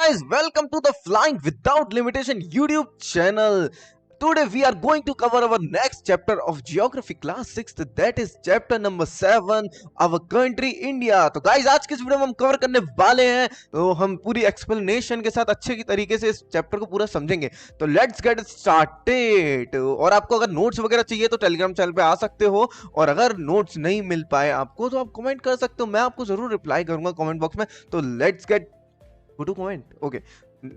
guys, welcome to the Flying Without Limitation YouTube channel. Today we are going to cover our next chapter of Geography class 6th, that is chapter number 7, our country India. तो guys, आज के इस video में हम cover करने वाले हैं, तो हम पूरी एक्सप्लेनेशन के साथ अच्छे की तरीके से इस चैप्टर को पूरा समझेंगे. तो लेट्स गेट स्टार्टेड. और आपको अगर नोट्स वगैरह चाहिए तो टेलीग्राम चैनल पे आ सकते हो, और अगर नोट्स नहीं मिल पाए आपको तो आप कमेंट कर सकते हो, मैं आपको जरूर रिप्लाई करूंगा कमेंट बॉक्स में. तो let's get go to comment. Okay,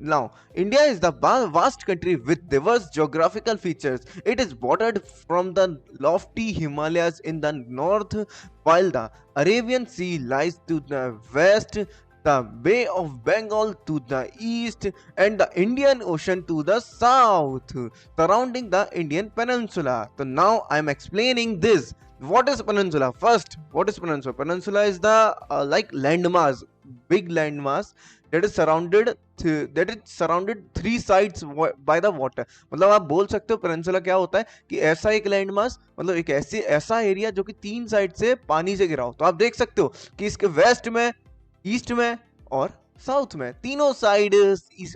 now India is the vast country with diverse geographical features. It is bordered from the lofty Himalayas in the north, while the Arabian Sea lies to the west, the Bay of Bengal to the east, and the Indian Ocean to the south, surrounding the Indian peninsula. So now I am explaining this. What is peninsula? First, what is peninsula? Peninsula is the like landmass, big landmass that is surrounded three sides by the water. मतलब आप बोल सकते हो peninsula क्या होता है कि ऐसा एक लैंड मास, मतलब एक ऐसा एरिया जो कि तीन साइड से पानी से घिरा हो. तो आप देख सकते हो कि इसके वेस्ट में, ईस्ट में और साउथ में तीनों साइड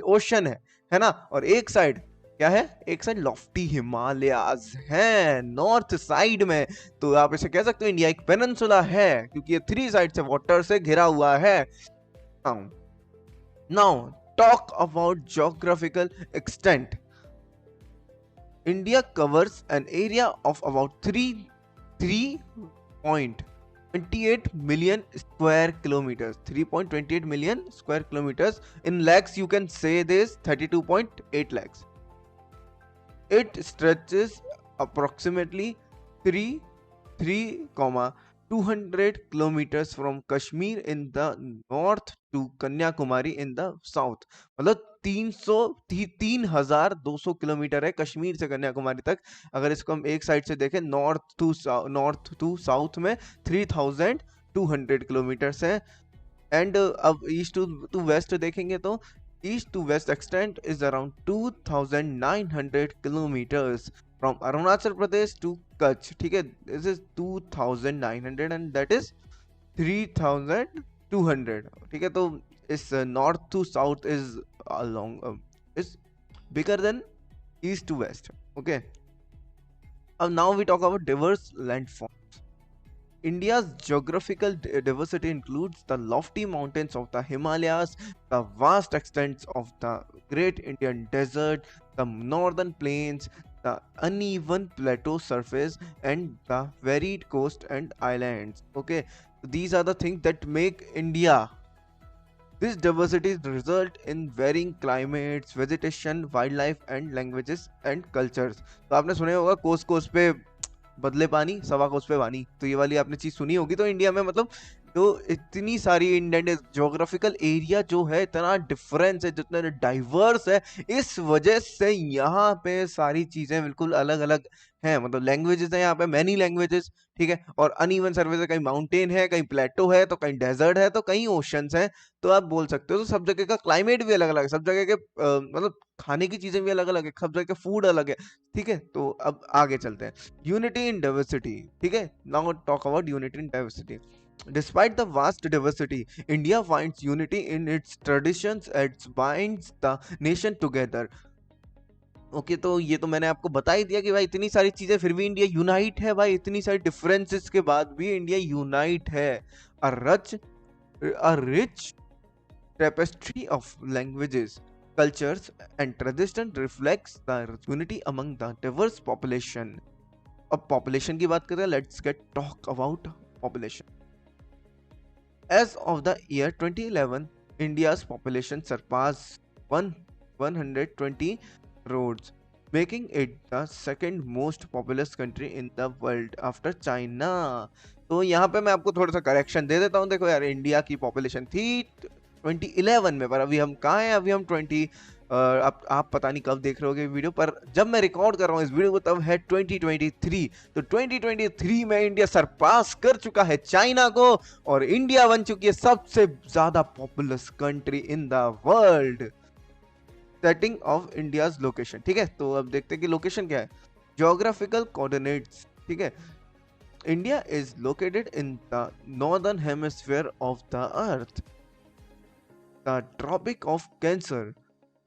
ओशन है ना. और एक साइड क्या है? एक साइड लॉफ्टी हिमालयाज है नॉर्थ साइड में. तो आप इसे कह सकते हो इंडिया एक पेनिनसुला है क्योंकि ये थ्री साइड से वाटर से घिरा हुआ है. Now talk about geographical extent. India covers an area of about 3.28 million square kilometers. 3.28 million square kilometers. In lakhs you can say this 32.8 lakhs. It stretches approximately 200 kilometers from Kashmir in the north to Kanyakumari in the south. मतलब 3,200 kilometre है कश्मीर से कन्याकुमारी तक. अगर इसको हम एक side से देखें नॉर्थ टू साउथ में 3,200 किलोमीटर्स है. एंड अब ईस्ट टू वेस्ट देखेंगे तो east to west extent is around 2,900 kilometres from Arunachal Pradesh to Kutch. ठीक है, this is 2,900 and that is 3,200. ठीक है, तो इस north to south is along is bigger than east to west. Okay, now we talk about diverse landforms. India's geographical diversity includes the lofty mountains of the Himalayas, the vast extents of the Great Indian Desert, the northern plains, the uneven plateau surface, and the varied coast and islands. Okay, these are the things that make India. This diversity result in varying climates, vegetation, wildlife, and languages and cultures. तो आपने सुने होगा कोस पे बदले पानी, सवा कोस पे पानी. तो ये वाली आपने चीज सुनी होगी. तो इंडिया में मतलब तो इतनी सारी इंडियन ज्योग्राफिकल एरिया जो है, इतना डिफरेंस है, जितना डाइवर्स है, इस वजह से यहाँ पे सारी चीजें बिल्कुल अलग अलग हैं. मतलब लैंग्वेजेस है यहाँ पे, मैनी लैंग्वेजेस. ठीक है, और अनइवन सर्फेस है, कहीं माउंटेन है, कहीं प्लेटो है, तो कहीं डेजर्ट है, तो कहीं ओशंस है. तो आप बोल सकते हो तो सब जगह का क्लाइमेट भी अलग अलग है, सब जगह के मतलब खाने की चीजें भी अलग अलग है, सब जगह का फूड अलग है. ठीक है, तो अब आगे चलते हैं. Unity in diversity. ठीक है, now talk about unity in diversity. Despite the vast diversity, India finds unity in its traditions and binds the nation together. Okay, तो ये तो मैंने आपको बता ही दिया कि भाई इतनी सारी चीजें फिर भी इंडिया यूनाइट है. भाई इतनी सारी डिफरेंसेस के बाद भी इंडिया यूनाइट है. A rich tapestry of languages, cultures and tradition reflects the unity among the diverse population. अब population की बात करते हैं. Let's get talk about population. As of the year 2011, India's population surpassed 120 crores, making it the second most populous country in the world after China. तो यहाँ पे मैं आपको थोड़ा सा करेक्शन दे देता हूँ. देखो यार, इंडिया की पॉपुलेशन थी 2011 में, पर अभी हम कहाँ हैं? अभी हम आप पता नहीं कब देख रहे होगे वीडियो, पर जब मैं रिकॉर्ड कर रहा हूँ इस वीडियो को तब है 2023. तो 2023 में इंडिया सरपास कर चुका है चाइना को, और इंडिया बन चुकी है सबसे ज्यादा populace country in the world. Setting of India's location. ठीक है, तो अब देखते हैं कि लोकेशन क्या है. Geographical coordinates. ठीक है, India is located in the northern hemisphere of the earth. The tropic of Cancer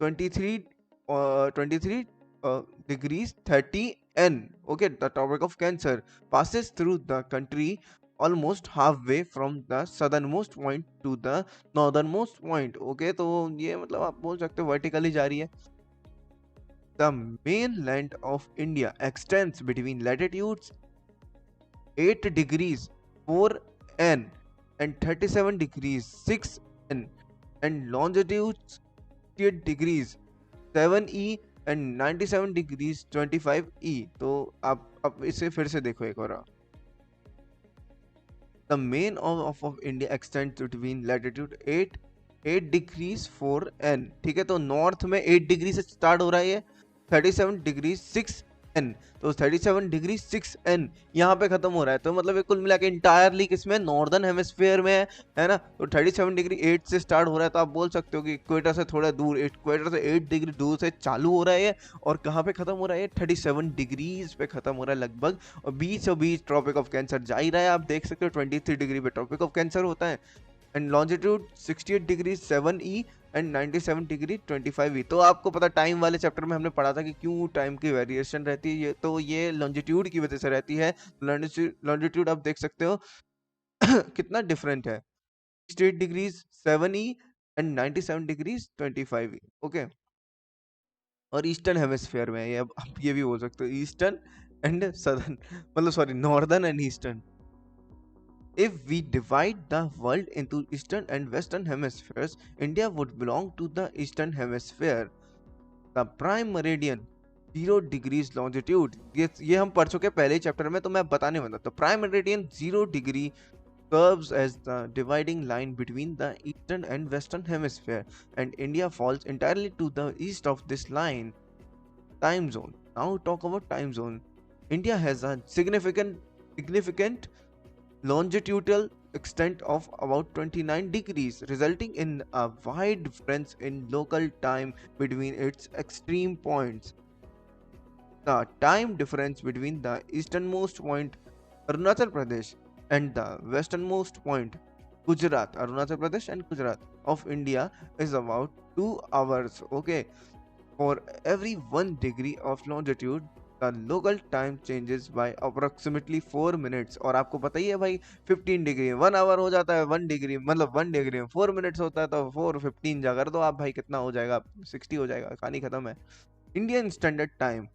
23 23 degrees 30 N. Okay, the tropic of Cancer passes through the country almost halfway from the southernmost point to the northernmost point. Okay, तो ये मतलब आप बोल सकते हो vertically जा रही है. The mainland of India extends between latitudes 8 degrees 4 N and 37 degrees 6 N and longitudes 8 degrees 7 E and 97 degrees 25 E. तो आप इसे फिर से देखो एक बार. The main of India extends between latitude 8 degrees 4 N. ठीक है, तो नॉर्थ में 8 डिग्री से स्टार्ट हो रहा है, 37 डिग्री 6 N. तो 37 डिग्री 6 N यहाँ पे खत्म हो रहा है. तो मतलब ये कुल मिला के इंटायरली किसमें, नॉर्दर्न हेमिस्फीयर में है ना. तो 37 डिग्री 8 से स्टार्ट हो रहा है. तो आप बोल सकते हो कि इक्वेटर से थोड़ा दूर, इक्वेटर से 8 डिग्री दूर से चालू हो रहा है और कहाँ पे खत्म हो रहा है, 37 डिग्रीज पे खत्म हो रहा है लगभग. और बीच ट्रॉपिक ऑफ कैंसर जा ही रहा है. आप देख सकते हो 23 डिग्री पे ट्रॉपिक ऑफ कैंसर होता है and longitude 68 degree 7 E and 97 degree 25 E. तो आपको पता, टाइम वाले चैप्टर में हमने पढ़ा था कि क्यों टाइम की वेरिएशन रहती है. ये तो ये लॉन्जिट्यूड की वजह से रहती है. लॉन्जिट्यूड आप देख सकते हो कितना डिफरेंट है, 68 degrees 7 E and 97 degrees 25 E. Okay, और ईस्टर्न हेमिस्फीयर में ये, अब आप ये भी बोल सकते हो ईस्टर्न एंड सदर्न, मतलब sorry northern and eastern. If we divide the world into eastern and western hemispheres, India would belong to the eastern hemisphere. The prime meridian 0 degrees longitude, ये हम पढ़ चुके पहले चैप्टर में, तो मैं बताने वाला. तो prime meridian 0 degree serves as the dividing line between the eastern and western hemisphere, and India falls entirely to the east of this line. Time zone. Now talk about time zone. India has a significant longitudinal extent of about 29 degrees, resulting in a wide difference in local time between its extreme points. The time difference between the easternmost point Arunachal Pradesh and the westernmost point Gujarat, Arunachal Pradesh and Gujarat of India is about 2 hours. Okay, for every 1 degree of longitude the local time changes by approximately 4 minutes. और आपको पता ही है भाई, 15 degree 1 our हो जाता है, 1 degree मतलब 1 degree में 4 मिनट्स होता है, तो 4 15 जा कर तो आप भाई कितना हो जाएगा, 60 हो जाएगा, कहानी खत्म है. Indian standard time.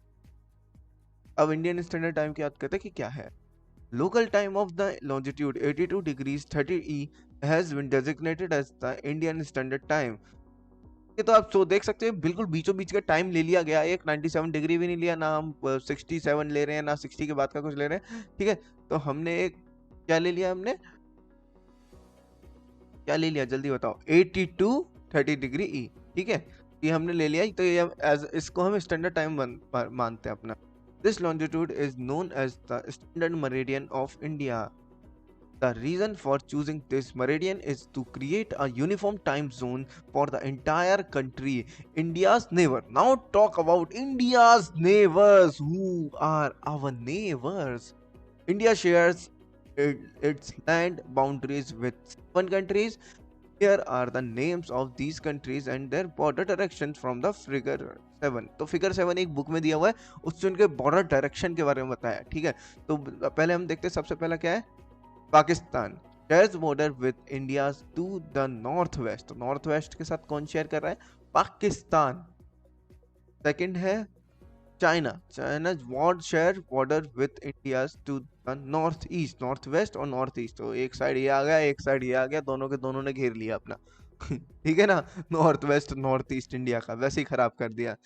अब इंडियन स्टैंडर्ड टाइम की बात करते हैं कि क्या है. Local time of the longitude 82 degrees 30 E has been designated as the Indian standard time. ये तो आप तो देख सकते हैं बिल्कुल बीचों बीच का टाइम ले लिया गया. एक 97 डिग्री भी नहीं लिया, ना हम 67 ले रहे हैं, ना 60 के बाद का कुछ ले रहे हैं. ठीक है, तो हमने एक क्या ले लिया, हमने क्या ले लिया जल्दी बताओ, 82 30 डिग्री E. ठीक है, ये हमने ले लिया. तो ये इसको हम स्टैंडर्ड टाइम मानते हैं अपना. This longitude is known as the standard meridian of India. The reason for choosing this meridian is to create a uniform time zone for the entire country. India's neighbor. Now talk about India's neighbors. Who are our neighbors? India shares its land boundaries with 7 countries. Here are the names of these countries and their border directions from the figure 7. तो figure 7 एक book में दिया हुआ है, उससे उनके border direction के बारे में बताया. ठीक है, तो पहले हम देखते हैं, सबसे पहला क्या है, Pakistan shares border with India to the northwest. तो नॉर्थ वेस्ट के साथ कौन शेयर कर रहा है, पाकिस्तान. सेकंड है China. China share border with India to the north east, north west और नॉर्थ ईस्ट. तो एक साइड ये आ गया, एक साइड ये आ गया, दोनों के दोनों ने घेर लिया अपना. ठीक है ना, north west north east India का वैसे ही खराब कर दिया.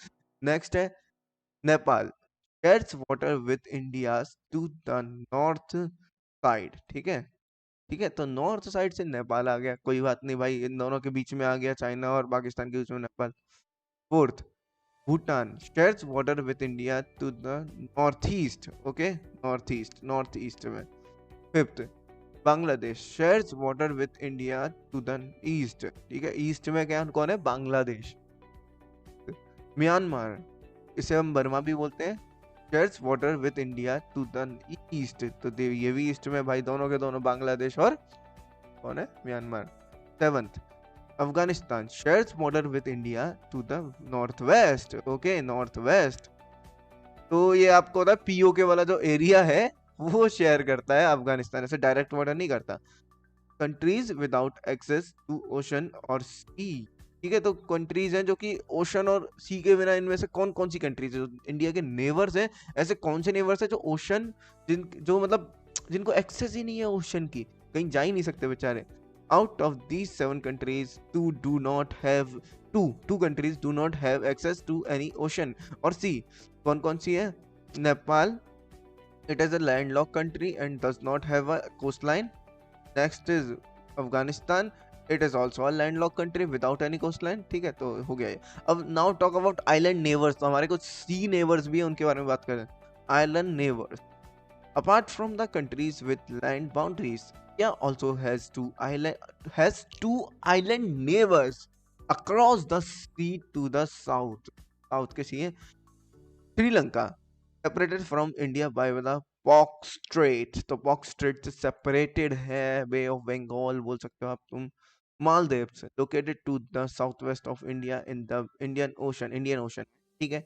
नेक्स्ट है Nepal. Shares border with India to the north side. ठीक है, ठीक है, तो नॉर्थ साइड से नेपाल आ गया, कोई बात नहीं भाई, इन दोनों के बीच में आ गया चाइना और पाकिस्तान के बीच में Nepal. Fourth, Bhutan shares border with India to the north east. Okay, north east में. Fifth, Bangladesh shares border with India to the east. ठीक है, ईस्ट में क्या कौन है, बांग्लादेश. म्यांमार, इसे हम बर्मा भी बोलते हैं, shares border with India to the east. तो ये भी ईस्ट में भाई, दोनों के दोनों बांग्लादेश और कौन है, Myanmar. Seventh, Afghanistan shares border with India to the northwest. Okay, northwest. तो ये आपको पता है पीओके वाला जो एरिया है वो शेयर करता है अफगानिस्तान, ऐसे डायरेक्ट बॉर्डर नहीं करता। Countries without access to ocean और सी, ठीक है, तो कंट्रीज हैं जो कि ओशन और सी के बिना, इनमें से कौन कौन सी कंट्रीज है जो इंडिया के नेबर्स हैं, ऐसे कौन से नेबर्स हैं जो ओशन, जो मतलब जिनको एक्सेस ही नहीं है ओशन की, कहीं जा ही नहीं सकते बेचारे। Out of these 7 countries two countries do not have access to any ocean और सी। कौन कौन सी है? Nepal, it is a landlocked country and does not have a coastline. Next is Afghanistan, it is also a landlocked country without any coastline. ठीक है, तो हो गया ये। अब now talk about island neighbors, तो हमारे कुछ sea neighbors भी हैं, उनके बारे में बात करें। Island neighbors, apart from the countries with land boundaries, India also has two island neighbors across the sea to the south. South के सी है Sri Lanka, separated from India by the Palk Strait, तो पॉक स्ट्रेट से separated है, Bay of Bengal बोल सकते हो आप तुम। Maldives, located to the south west of India in the Indian Ocean, ठीक है।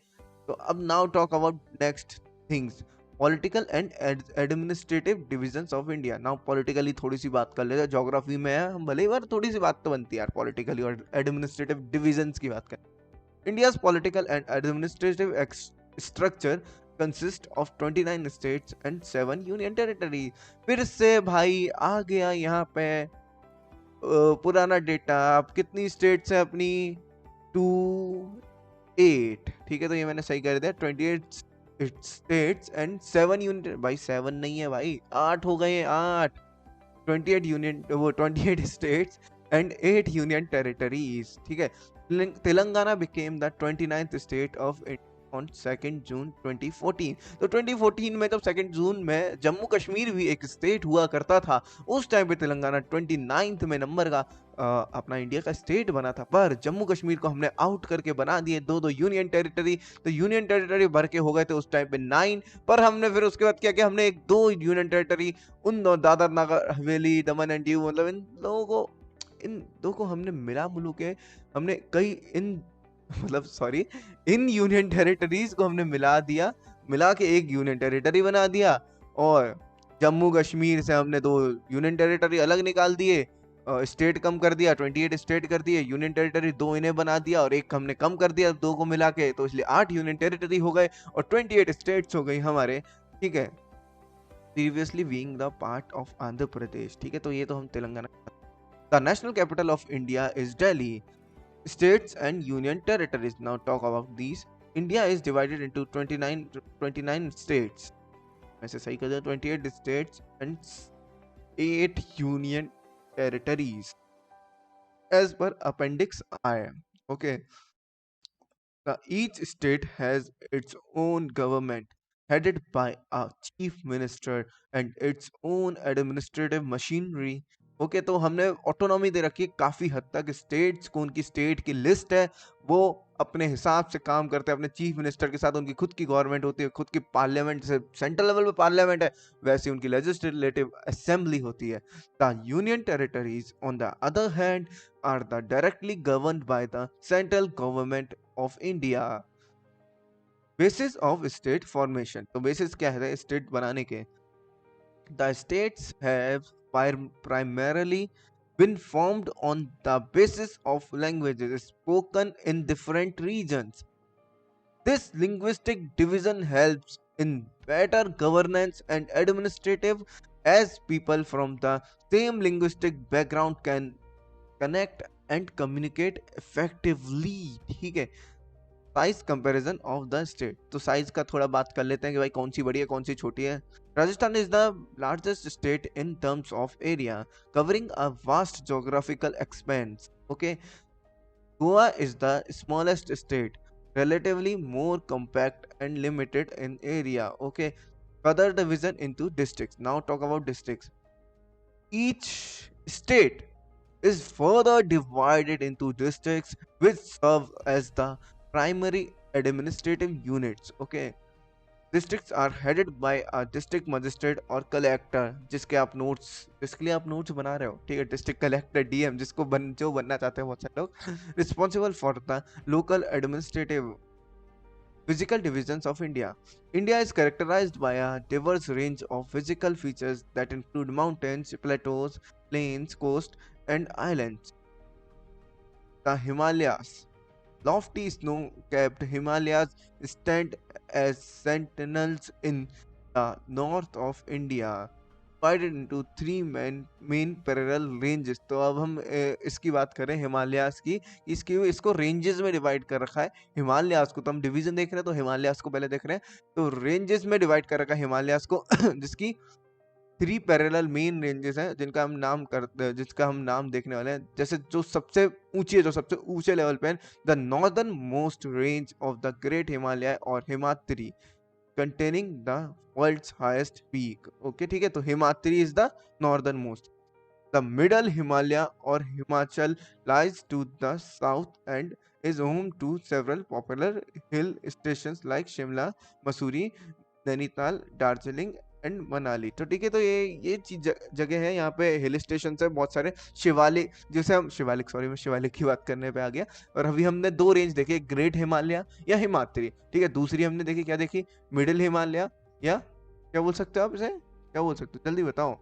तो अब now talk about next things, political and administrative divisions of India. Now politically थोड़ी सी बात कर लेते हैं, ज्योग्राफी में है हम भले ही, पर थोड़ी सी बात तो बनती है यार, पॉलिटिकली और एडमिनिस्ट्रेटिव डिविजन्स की बात करें। India's political and administrative structure consist of 29 states and 7 union territories। फिर से भाई आ गया यहाँ पे पुराना डेटा। अब कितनी स्टेट्स है अपनी? 28, ठीक है, तो ये मैंने सही कर दिया, 28 स्टेट्स एंड 7 यूनियन। भाई 7 नहीं है भाई, 8 हो गए, 8। 28 यूनियन, वो 28 स्टेट्स एंड 8 यूनियन टेरिटरीज, ठीक है। Telangana became the 29th state of India on 2 जून 2014। तो 2014 में जब 2 जून में जम्मू कश्मीर भी एक स्टेट हुआ करता था, उस टाइम पे तेलंगाना 29th में नंबर का अपना इंडिया का स्टेट बना था, पर जम्मू कश्मीर को हमने आउट करके बना दिए दो यूनियन टेरिटरी। तो यूनियन टेरिटरी भर के हो गए थे उस टाइम पे 9, पर हमने फिर उसके बाद क्या किया, हमने दो यूनियन टेरिटरी उन दादर नगर हवेली, दमन एंड दीव, मतलब इन दो को हमने मिला मुलू के, हमने कई इन यूनियन टेरिटरीज को हमने मिला के एक यूनियन टेरिटरी बना दिया। और जम्मू कश्मीर से हमने 2 यूनियन टेरिटरी अलग निकाल दिए, स्टेट कम कर दिया, 28 स्टेट कर दिए, यूनियन टेरिटरी 2 इन्हें बना दिया और एक हमने कम कर दिया, 2 को मिला के, तो इसलिए 8 यूनियन टेरिटरी हो गए और 28 स्टेट्स हो गई हमारे, ठीक है। Previously being the part of Andhra Pradesh, ठीक है, तो ये तो हम Telangana. The national capital of India is Delhi. States and union territories. Now talk about these. India is divided into 29 states. ऐसे सही कर दिया, 28 states and 8 union territories. As per Appendix I. Okay. Each state has its own government headed by a chief minister and its own administrative machinery. Okay, तो हमने autonomy दे रखी है काफी हद तक स्टेट्स को, उनकी स्टेट की लिस्ट है, वो अपने हिसाब से काम करते हैं अपने चीफ मिनिस्टर के साथ, उनकी खुद की गवर्नमेंट होती है, खुद की पार्लियामेंट, से सेंट्रल लेवल पे पार्लियामेंट है, वैसे उनकी लेजिस्लेटिव असेंबली होती है। The union territories on the other hand are the directly governed by the central government of India. Basis of state formation, तो बेसिस क्या है स्टेट बनाने के? The states have primarily been formed on the basis of languages spoken in different regions. This linguistic division helps in better governance and administrative, as people from the same linguistic background can connect and communicate effectively, ठीक है। Size comparison of the state, तो size का थोड़ा बात कर लेते हैं कि भाई कौन सी बड़ी है कौन सी छोटी है। Rajasthan is the largest state in terms of area, covering a vast geographical expense. Okay, Goa is the smallest state, relatively more compact and limited in area. Okay, further division into districts. Now talk about districts. Each state is further divided into districts which serve as the primary administrative units. Okay, districts are headed by a district magistrate और collector, जिसके आप notes, जिसके लिए आप notes बना रहे हो, ठीक है, डिस्ट्रिक्ट कलेक्टर डीएम, जिसको जो बनना चाहते हैं बहुत सारे लोग, responsible for the local administrative physical divisions of India. India is characterized by a diverse range of physical features that include mountains, plateaus, plains, coast, and islands. The Himalayas. Lofty snow-capped Himalayas stand as sentinels in the north of India, divided into three main parallel ranges. तो अब हम इसकी बात करें हिमालयास की, इसकी इसको ranges में डिवाइड कर रखा है। हिमालयास को तो हम डिवीजन देख रहे हैं, तो हिमालयास को पहले देख रहे हैं, तो रेंजेस में डिवाइड कर रखा है हिमालयास को जिसकी थ्री पैरेलल मेन रेंजेस हैं, जिसका हम नाम देखने वाले हैं। जैसे जो सबसे ऊंची है, जो सबसे ऊंचे लेवल पे है, the northern most range of the great Himalaya और Himadri, containing the world's highest peak. Okay, ठीक है, तो Himadri is the northernmost. The middle Himalaya or Himachal lies to the south and is home to several popular hill stations like Shimla, Mussoorie, Nainital, Darjeeling and Manali. तो ठीक है, तो ये चीज जगह है, यहाँ पे हिल स्टेशन है बहुत सारे, शिवालिक, जैसे हम शिवालिक, सॉरी मैं शिवालिक की बात करने पे आ गया। और अभी हमने दो रेंज देखे, ग्रेट हिमालय या हिमाद्री, ठीक है, दूसरी हमने देखी, क्या देखी, मिडिल हिमालय, या क्या बोल सकते हो आप इसे, क्या बोल सकते हो, जल्दी बताओ,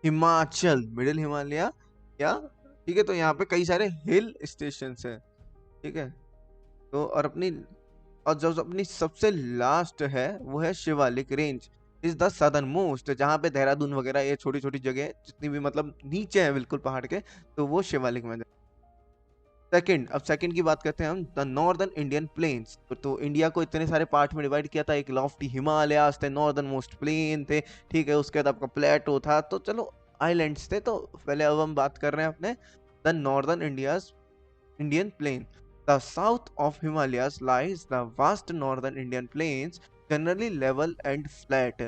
हिमाचल, मिडिल हिमालय, या ठीक है, तो यहाँ पे कई सारे हिल स्टेशन है, ठीक है, तो और जो अपनी सबसे लास्ट है वो है Shivalik range, is the southern most, जहाँ पे देहरादून वगैरह ये छोटी छोटी जगह जितनी भी मतलब नीचे है बिल्कुल पहाड़ के, तो वो शिवालिक में। सेकंड, अब सेकंड की बात करते हैं हम, द नॉर्दर्न इंडियन प्लेन्स। तो इंडिया को इतने सारे पार्ट में डिवाइड किया था, एक लॉफ्टी हिमालयास थे, नॉर्दर्न मोस्ट प्लेन थे, ठीक है, उसके बाद आपका प्लेटो था, तो चलो आइलैंड्स थे। तो पहले अब हम बात कर रहे हैं अपने the northern India's Indian plain. The south of Himalayas lies the vast northern Indian plains, generally level and flat.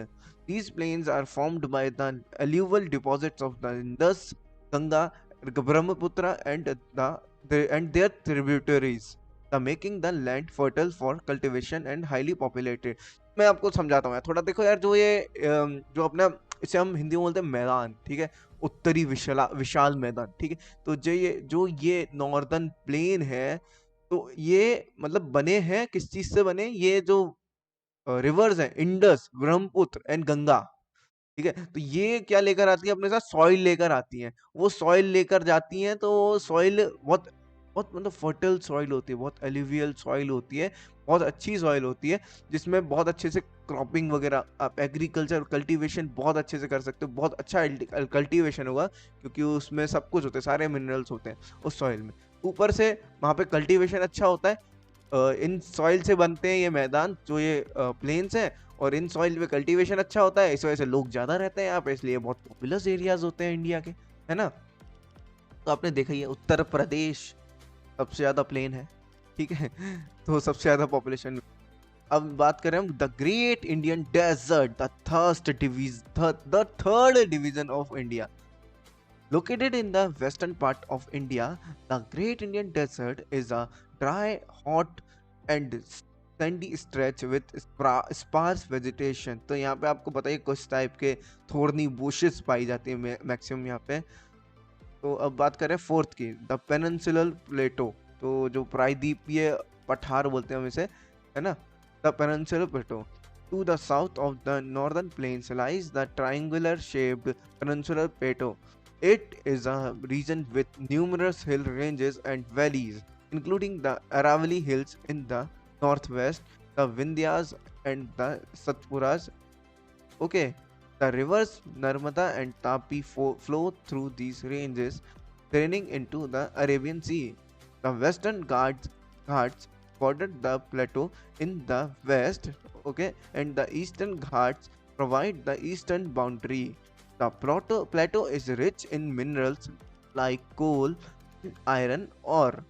These plains are formed by the alluvial deposits of the Indus, Ganga, Brahmaputra, and their tributaries, the making the land fertile for cultivation and highly populated. मैं आपको समझाता हूँ यार थोड़ा, देखो यार, जो अपना, इसे हम हिंदी में बोलते हैं मैदान, ठीक है, उत्तरी विशाल मैदान, ठीक है, तो जो ये नॉर्दर्न प्लेन है, तो ये मतलब बने हैं किस चीज से बने, ये जो रिवर्स हैं, इंडस, ब्रह्मपुत्र एंड गंगा, ठीक है, तो ये क्या लेकर आती है अपने साथ, सॉइल लेकर आती हैं, वो सॉइल लेकर जाती हैं, तो सॉइल बहुत बहुत मतलब फर्टाइल सॉइल होती है, बहुत एलिवियल सॉइल होती है, बहुत अच्छी सॉइल होती है, जिसमें बहुत अच्छे से क्रॉपिंग वगैरह, आप एग्रीकल्चर कल्टीवेशन बहुत अच्छे से कर सकते हो, बहुत अच्छा कल्टीवेशन होगा, क्योंकि उसमें सब कुछ होता है, सारे मिनरल्स होते हैं उस सॉइल में। ऊपर से वहाँ पे कल्टीवेशन अच्छा होता है, इन सॉइल से बनते हैं ये मैदान, जो ये प्लेन्स हैं, और इन सॉइल पे कल्टीवेशन अच्छा होता है, इस वजह से लोग ज़्यादा रहते हैं यहाँ पे, इसलिए बहुत पॉपुलस एरियाज होते हैं इंडिया के, है ना। तो आपने देखा ही है, उत्तर प्रदेश सबसे ज़्यादा प्लेन है, ठीक है तो सबसे ज़्यादा पॉपुलेशन। अब बात करें हम the Great Indian Desert, the third division of India, located in the western part of India. The Great Indian Desert is a dry, hot, and sandy stretch with sparse vegetation. तो यहाँ पे आपको बताइए कुछ टाइप के थोर्नी bushes पाई जाती है maximum यहाँ पे। तो अब बात करें फोर्थ की, द पेनिनसुलर प्लेटो, तो जो प्रायद्वीपीय पठार बोलते हैं हम इसे, है ना, the peninsular Plato. To the south of the northern plains lies the triangular shaped peninsular plateau. It is a region with numerous hill ranges and valleys, including the Aravalli Hills in the northwest, the Vindhyas and the Satpuras. Okay, the rivers Narmada and Tapi flow through these ranges, draining into the Arabian Sea. The western Ghats border the plateau in the west, okay, and the eastern Ghats provide the eastern boundary. The plateau is rich in minerals like coal, iron, ore.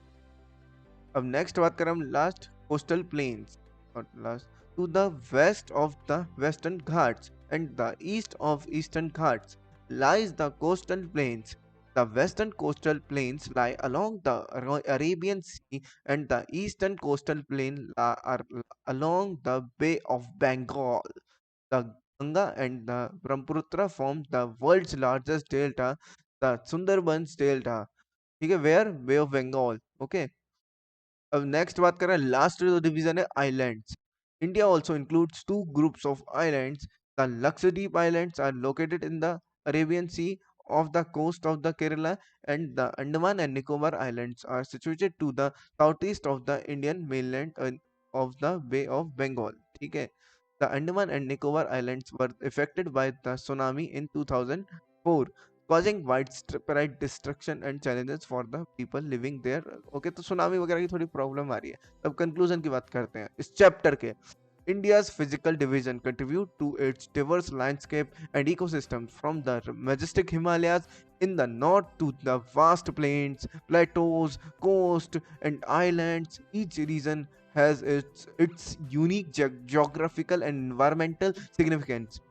अब next बात करें हम last coastal planes, और last, to the west of the western Ghats and the east of eastern Ghats lies the coastal plains. The western coastal plains lie along the Arabian Sea, and the eastern coastal plain along the Bay of Bengal. The Ganga and the Brahmaputra form the world's largest delta, the Sundarbans delta. ठीक है, where Bay of Bengal. Okay. अब next बात करें, last जो division है islands. India also includes two groups of islands. The Lakshadweep islands are located in the Arabian Sea of the coast of the Kerala, and the Andaman and Nicobar Islands are situated to the southeast of the Indian mainland of the Bay of Bengal. ठीक है. The Andaman and Nicobar Islands were affected by the tsunami in 2004, causing widespread destruction and challenges for the people living there. Okay, तो tsunami वगैरह की थोड़ी problem आ रही है. अब conclusion की बात करते हैं इस चैप्टर के. India's physical division contribute to its diverse landscape and ecosystems, from the majestic Himalayas in the north to the vast plains, plateaus, coast, and islands. Each region has its unique geographical and environmental significance.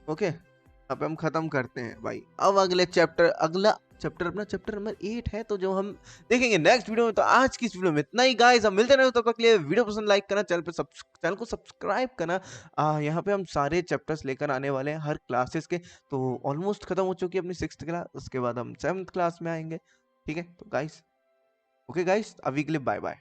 Okay, यहाँ पे हम खत्म करते हैं भाई. अब अगला chapter अपना चैप्टर नंबर 8 है, तो जो हम देखेंगे नेक्स्ट वीडियो में. तो आज की इस वीडियो में इतना ही गाइस. हम मिलते रहे, तब तक के लिए वीडियो पसंद लाइक करना, चैनल को सब्सक्राइब करना. यहाँ पे हम सारे चैप्टर्स लेकर आने वाले हैं हर क्लासेस के. तो ऑलमोस्ट खत्म हो चुकी है अपनी 6th क्लास, उसके बाद हम 7th क्लास में आएंगे. ठीक है, तो गाइस, ओके गाइस, अभी के लिए बाय बाय.